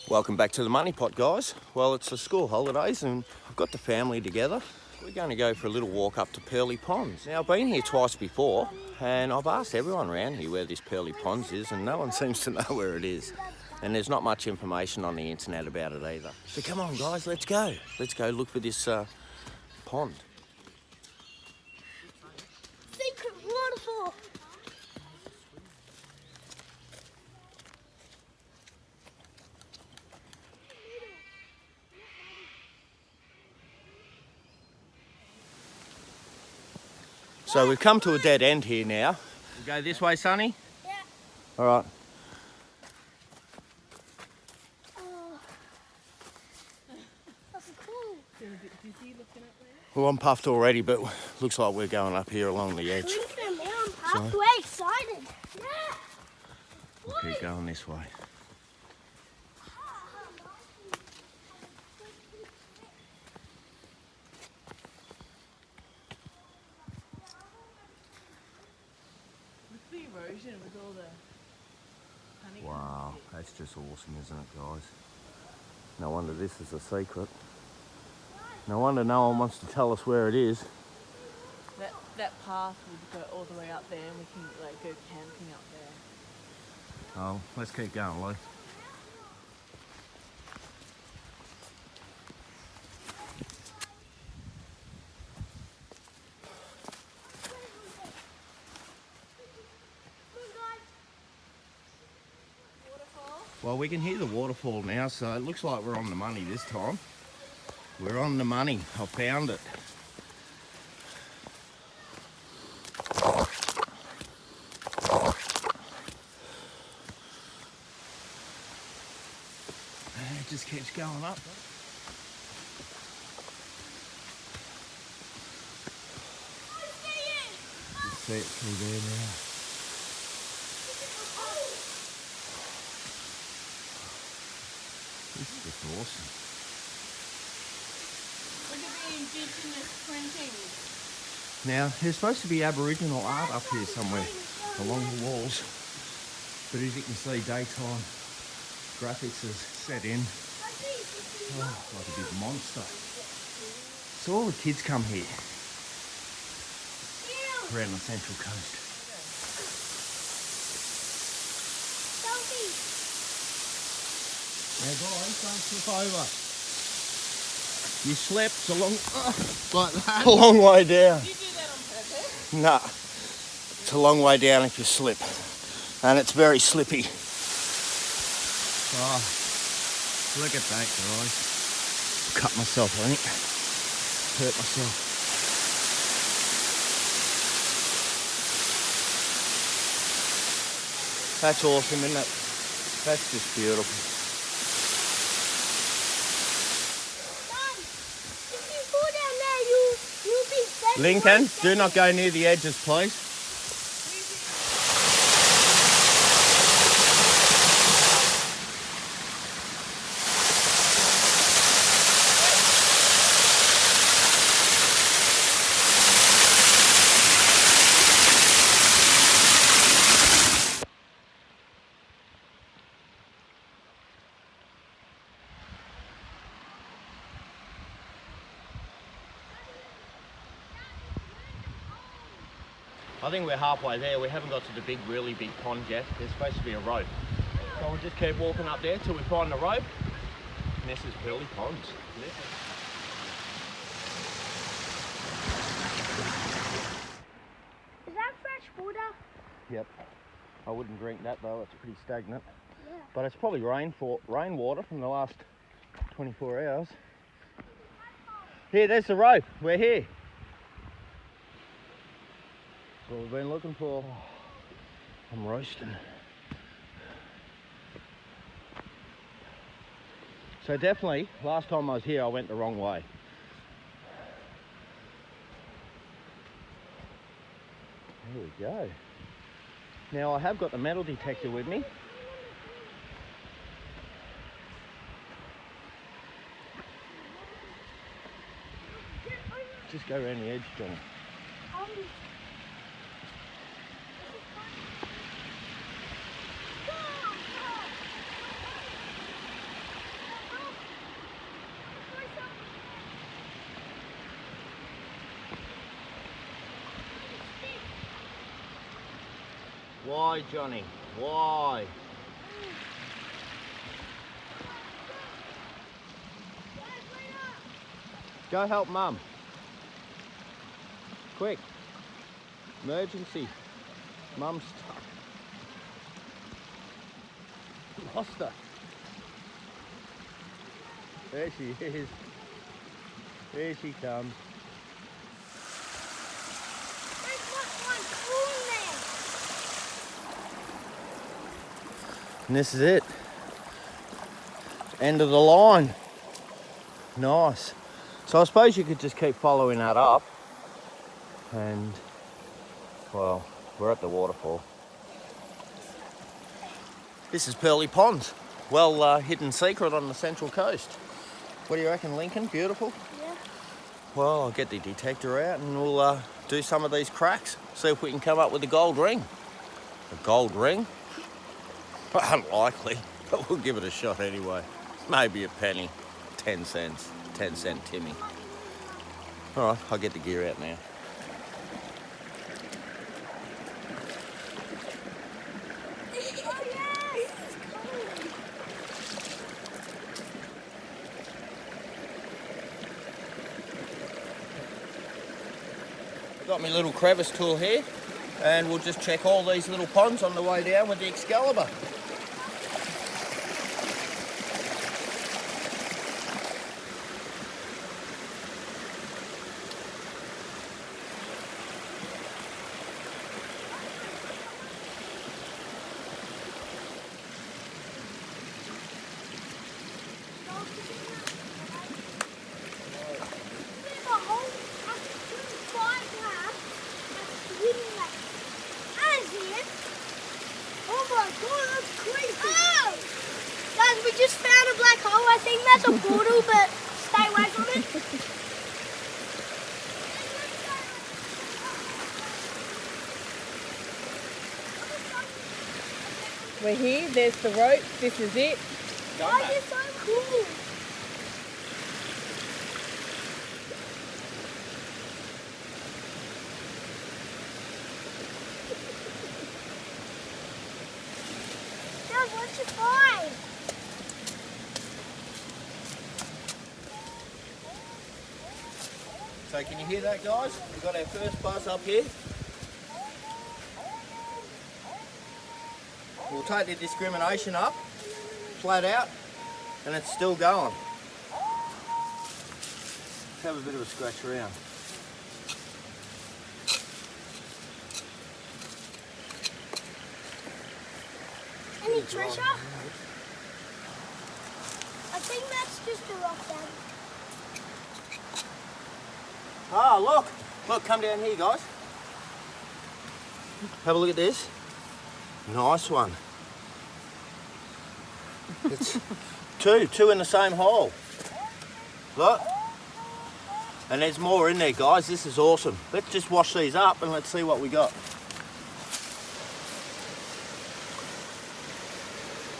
Welcome back to the Money Pot, guys. Well, it's the school holidays and I've got the family together. We're going to go for a little walk up to Pearly Ponds. Now, I've been here twice before and I've asked everyone around here where this Pearly Ponds is and no one seems to know where it is. And there's not much information on the internet about it either. So come on, guys, let's go. Let's go look for this pond. Secret waterfall. So we've come to a dead end here now. We go this way, Sonny? Yeah. All right. Oh. That's cool. Feel a bit dizzy looking up there? Well, I'm puffed already, but looks like we're going up here along the edge. Lincoln, now I'm puffed. So- We're excited. Yeah. We'll keep going this way. With the erosion, with all the honeycombs. Wow, that's just awesome, isn't it, guys? No wonder this is a secret. No wonder no one wants to tell us where it is. That path would go all the way up there, and we can like go camping up there. Oh, let's keep going, Lou. Waterfall. Well, we can hear the waterfall now, so it looks like we're on the money this time. We're on the money. I found it. And it just keeps going up. Just see it through there now. This is just awesome. Look at the indigenous printings. Now, there's supposed to be Aboriginal art up here somewhere along the walls, but as you can see, daytime graphics is set in. Oh, like a big monster. So all the kids come here around the Central Coast. Selfie. Now guys, don't slip over. You slip, it's a long, like that. A long way down. Did you do that on purpose? Nah, it's a long way down if you slip, and it's very slippy. Oh, look at that, guys. Cut myself, I think. Hurt myself. That's awesome, isn't it? That's just beautiful. Mom, if you fall down there, you'll be dead. Lincoln, do not go near the edges, please. I think we're halfway there. We haven't got to the big, really big pond yet. There's supposed to be a rope. So we'll just keep walking up there till we find the rope. And this is Pearly Ponds. Is that fresh water? Yep. I wouldn't drink that though, it's pretty stagnant. Yeah. But it's probably rainwater from the last 24 hours. Here, there's the rope. We're here. That's what we've been looking for. I'm roasting. So definitely, last time I was here, I went the wrong way. There we go. Now I have got the metal detector with me. Just go around the edge, Johnny. Why, Johnny? Why? Go help Mum. Quick. Emergency. Mum's stuck. Lost her. There she is. There she comes. There's one cool there. And this is it. End of the line. Nice. So I suppose you could just keep following that up. And, well, we're at the waterfall. This is Pearly Ponds. Well, hidden secret on the Central Coast. What do you reckon, Lincoln? Beautiful? Yeah. Well, I'll get the detector out and we'll do some of these cracks. See if we can come up with a gold ring. A gold ring? Unlikely, but we'll give it a shot anyway. Maybe a penny. 10 cents. 10-cent Timmy. All right, I'll get the gear out now. Got my little crevice tool here, and we'll just check all these little ponds on the way down with the Excalibur. Guys, we just found a black hole. I think that's a portal, but stay away from it. We're here, there's the rope, this is it. Oh, you're so cool. Dad, what'd you find? So can you hear that, guys? We've got our first buzz up here. We'll take the discrimination up, flat out, and it's still going. Let's have a bit of a scratch around. Any treasure? I think that's just a rock, Dad. Ah, look! Look, come down here, guys. Have a look at this. Nice one. It's two in the same hole. Look. And there's more in there, guys. This is awesome. Let's just wash these up and let's see what we got.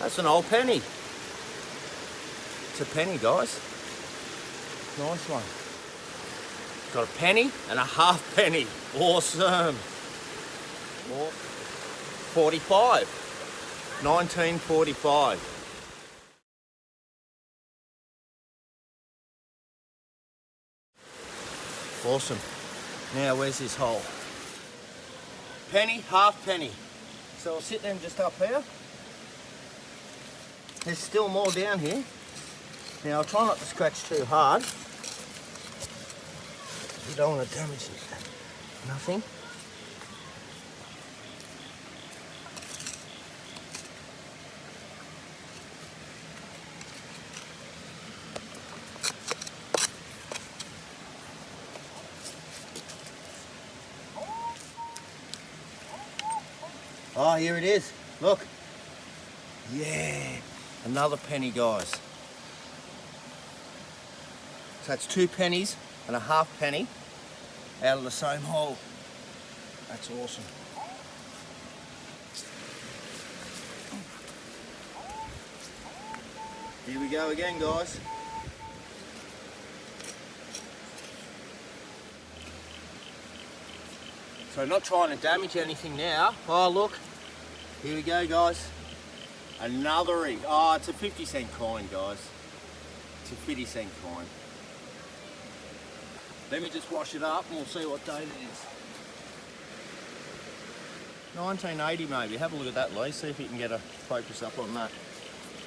That's an old penny. It's a penny, guys. Nice one. Got a penny and a half penny. Awesome. 45. 1945. Awesome. Now where's this hole? Penny, half penny. So I'll sit them just up here. There's still more down here. Now I'll try not to scratch too hard. We don't want to damage nothing. Oh, here it is. Look. Yeah. Another penny, guys. So that's 2 pennies and a half penny out of the same hole. That's awesome. Here we go again, guys. So not trying to damage anything now. Oh look, Here we go, guys. Another rig. Oh, it's a 50-cent coin, guys. It's a 50-cent coin. Let me just wash it up and we'll see what date it is. 1980 maybe. Have a look at that, Lee. See if you can get a focus up on that.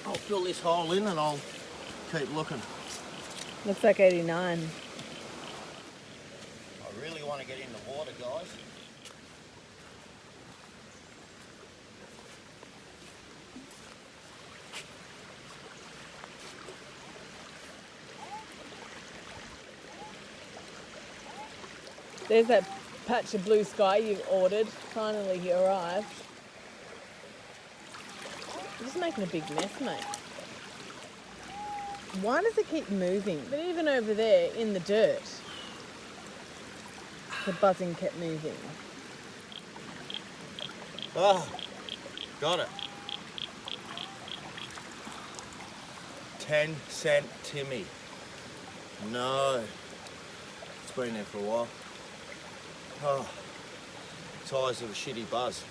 I'll fill this hole in and I'll keep looking. Looks like 89. I really want to get in the water, guys. There's that patch of blue sky you've ordered. Finally he arrived. You're just making a big mess, mate. Why does it keep moving? But even over there in the dirt, the buzzing kept moving. Oh, got it. 10-cent Timmy. No, it's been there for a while. Oh, size of a shitty buzz.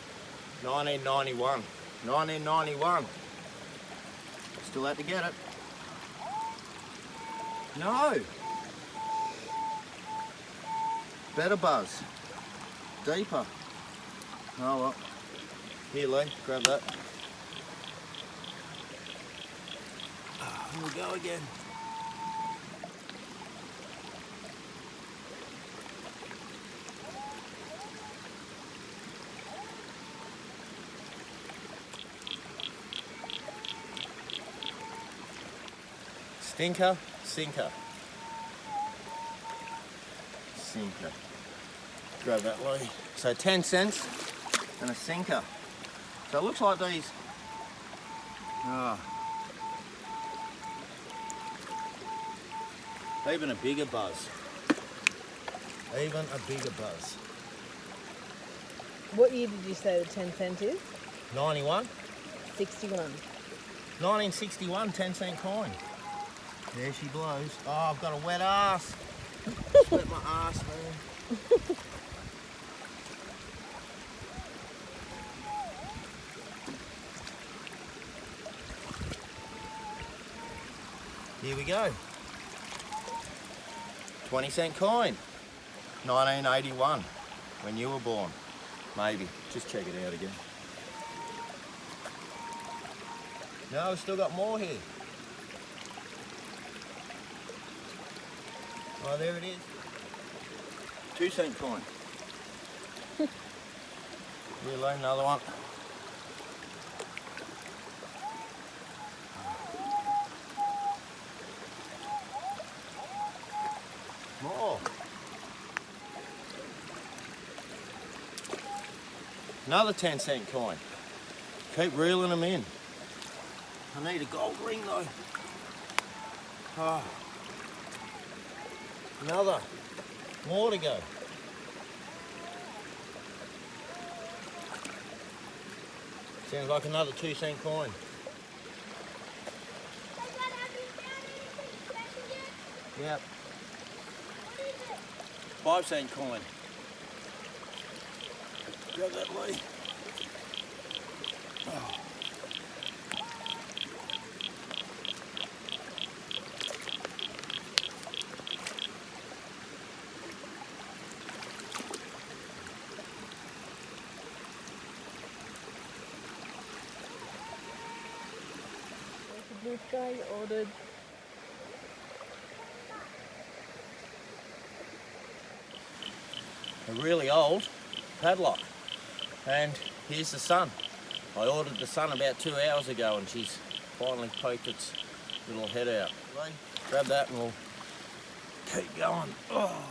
1991. 1991. Still had to get it. No. Better buzz. Deeper. Oh well. Here, Lee, grab that. Here we go again. Stinker, sinker. Sinker. Grab that, Lee. So 10 cents and a sinker. So it looks like these. Even a bigger buzz. Even a bigger buzz. What year did you say the 10 cent is? 91. 61. 1961 10-cent coin. There she blows. Oh, I've got a wet ass. Wet my ass, man. Here we go. 20-cent coin. 1981. When you were born. Maybe. Just check it out again. No, we've still got more here. Oh, there it is. 2-cent coin. Here, Lee, another one. More. Another 10-cent coin. Keep reeling them in. I need a gold ring though. Oh. Another. More to go. Sounds like another 2-cent coin. Yep. 5-cent coin. Grab that, Lee. Oh. Blue sky you ordered. A really old padlock. And here's the sun. I ordered the sun about 2 hours ago and she's finally poked its little head out. Lee, grab that and we'll keep going. Oh.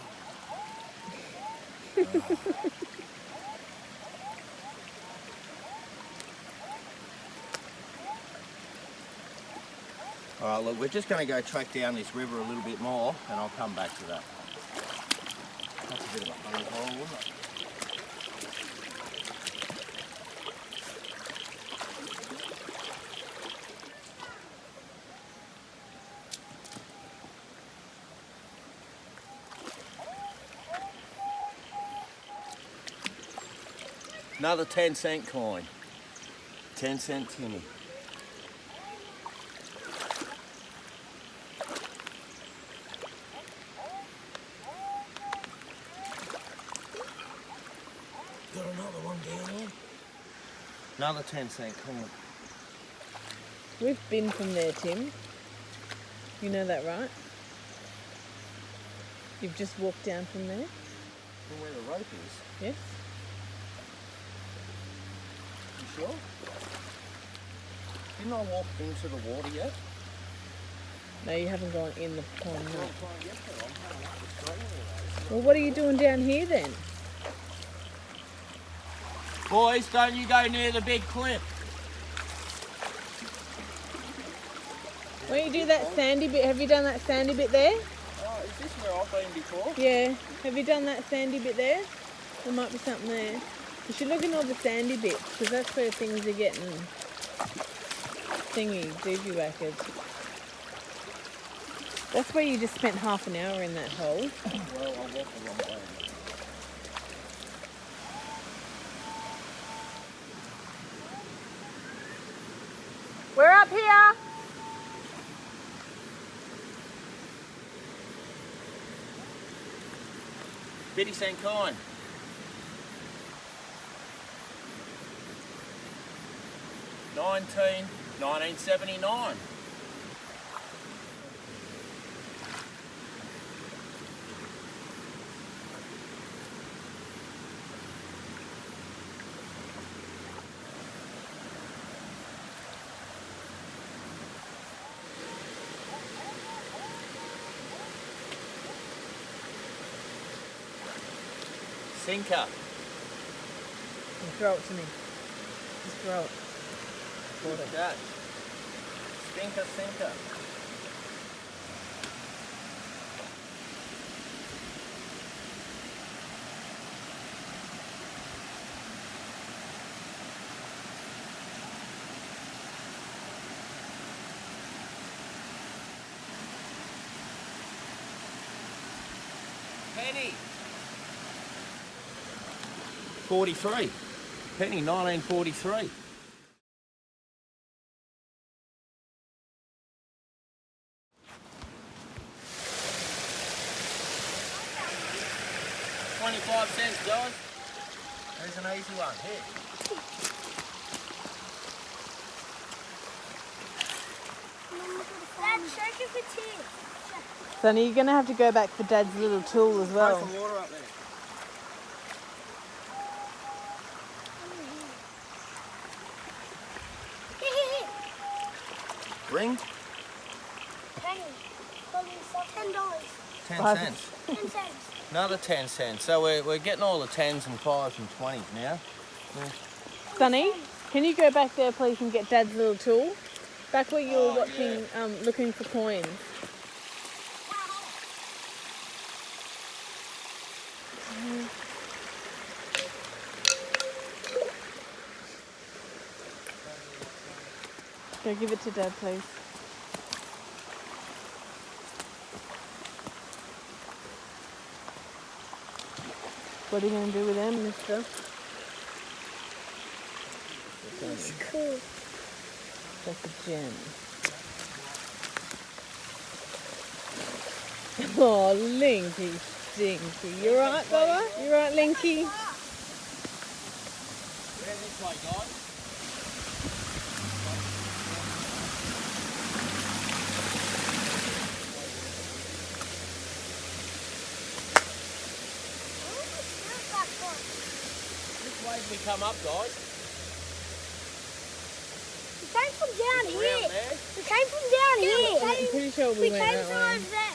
Oh. All right, look, we're just going to go track down this river a little bit more and I'll come back to that. That's a bit of a hole, wasn't it? Another 10-cent coin. 10-cent Timmy. Got another one down here. Another 10-cent coin. We've been from there, Tim. You know that, right? You've just walked down from there? From where the rope is? Yes. You sure? Didn't I walk into the water yet? No, you haven't gone in the pond. No. I'm trying to get there. I'm coming up the stream anyway. Well, what are you doing down here then? Boys, don't you go near the big cliff. Why don't you do that sandy bit? Have you done that sandy bit there? Oh, is this where I've been before? Yeah. Have you done that sandy bit there? There might be something there. You should look in all the sandy bits because that's where things are getting thingy, doobie whackers. That's where you just spent half an hour in that hole. Well, I walked the wrong way. We're up here. 50-cent coin. $19.79. Sinker. Throw it to me. Just throw it. Look at that. Stinker, sinker. Penny. 43. Penny, 1943. $0.25, guys. There's an easy one. Here. Dad, check if it's here. Sonny, you're going to have to go back for Dad's little tool as Throw well. some water up there. Ring? Penny. $10. 10 cents. 10 cents. Another 10 cents. So we're getting all the 10s and 5s and 20s now. Sonny, can you go back there please and get Dad's little tool? Back where you were watching, looking for coins. Go give it to Dad, please. What are you going to do with them, mister? It's cool. That's a gem. Oh, Linky Stinky. You alright, Bubba? You alright, Linky? Where's this way, guys? Which way did we come up, guys? We came from down Around here. there? We came from down here. I'm pretty sure we We went came that from way. over there.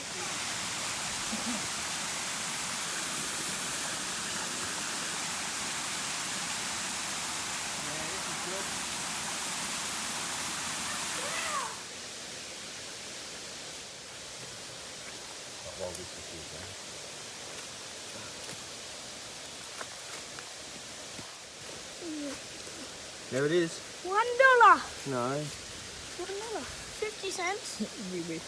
There it is. $1. No, $1. 50 cents.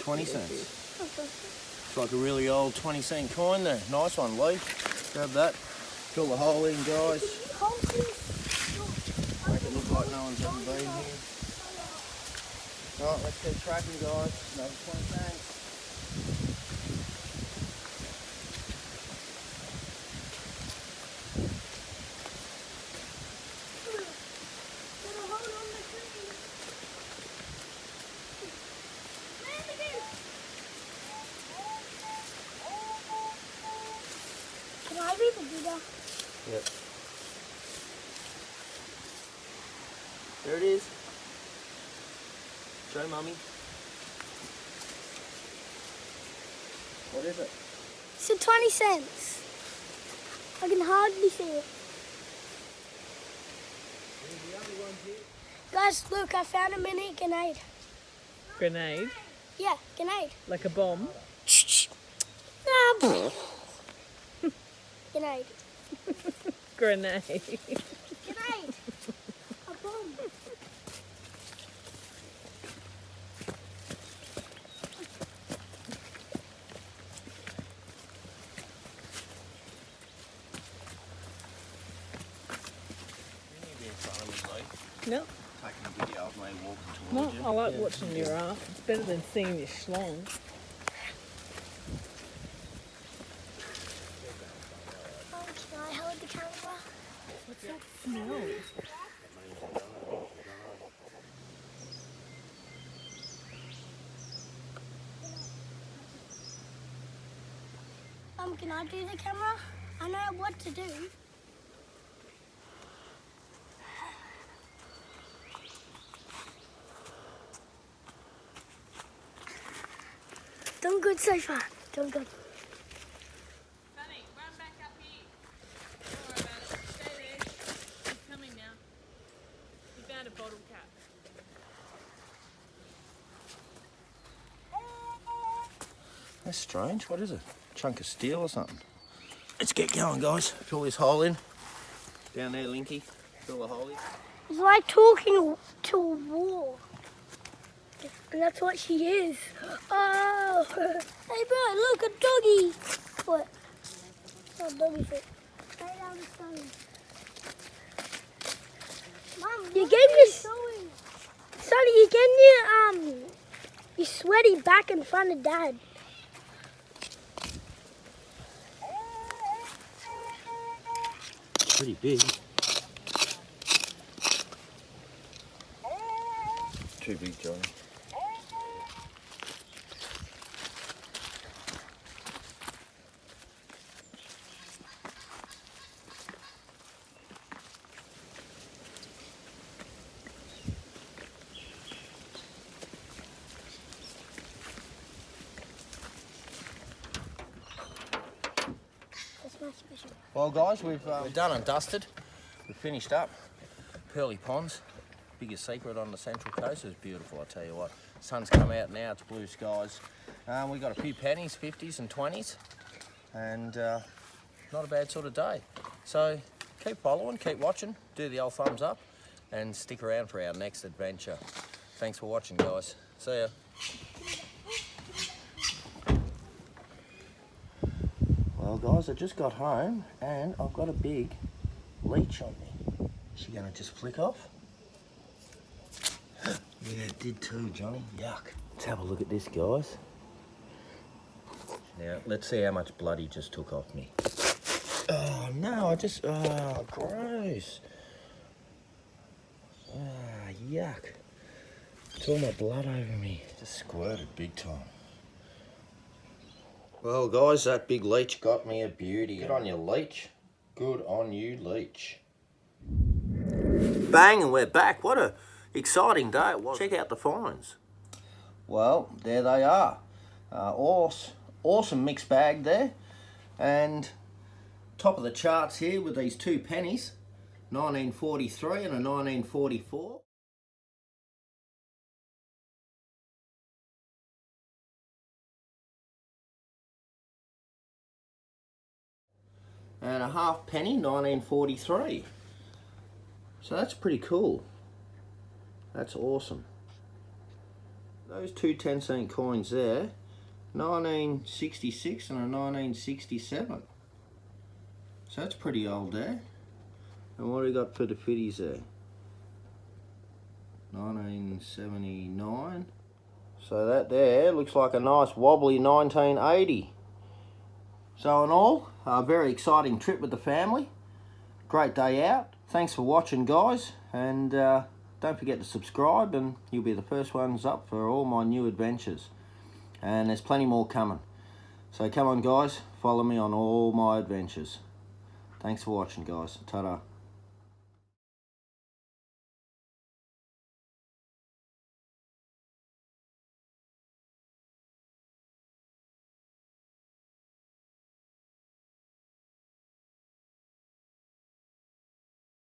20 cents. It's like a really old 20-cent coin there. Nice one, Lee. Grab that. Fill the hole in, guys. Hold, please. Make it look like no one's ever been here. Alright, let's get tracking, guys. Another 20 thanks. Can I be the bigger? Yep. There it is. Show mummy. What is it? So 20 cents. I can hardly see it. Guys, look, I found a mini grenade. Grenade, Yeah, grenade. like a bomb. Nah, grenade. Grenade. Grenade. A bomb. No, Taking a video of me walking no, towards you. I like watching your art. It's better than seeing your schlong. Oh, can I hold the camera? What's that smell? Can I do the camera? I know what to do. Done good so far. Done good. Sunny, run back up here. Don't worry about it. Stay there. He's coming now. He found a bottle cap. That's strange. What is it? Chunk of steel or something? Let's get going, guys. Fill this hole in. Down there, Linky. Fill the hole in. It's like talking to a wall. And that's what she is. Oh, hey bro, look, a doggy foot. Oh, doggy foot. Right down the stone. Mom, you gave me, Sonny, you gave me your sweaty back in front of Dad. Pretty big. Too big, Johnny. That's my special. Well, guys, we're done and dusted. We've finished up. Pearly Ponds, biggest secret on the Central Coast. It's beautiful, I tell you what. Sun's come out now, it's blue skies. We got a few pennies, 50s and 20s, and not a bad sort of day. So keep following, keep watching, do the old thumbs up, and stick around for our next adventure. Thanks for watching, guys. See ya. Well, guys, I just got home and I've got a big leech on me. Is she gonna just flick off? Yeah, it did too, Johnny. Yuck. Let's have a look at this, guys. Now, let's see how much blood he just took off me. Oh, no, oh, gross. Ah, yuck. It's all my blood over me. Just squirted big time. Well, guys, that big leech got me a beauty. Good on you, leech. Good on you, leech. Bang, and we're back. What a exciting day it was. Check out the finds. Well, there they are. Awesome mixed bag there. And top of the charts here with these two pennies, 1943 and a 1944. And a half penny, 1943. So that's pretty cool. That's awesome. Those two 10-cent coins there, 1966 and a 1967. So that's pretty old there. And what do we got for the fitties there? 1979. So that there looks like a nice wobbly 1980. So in all, a very exciting trip with the family. Great day out. Thanks for watching, guys, and don't forget to subscribe and you'll be the first ones up for all my new adventures. And there's plenty more coming. So come on, guys, follow me on all my adventures. Thanks for watching, guys. Ta-da.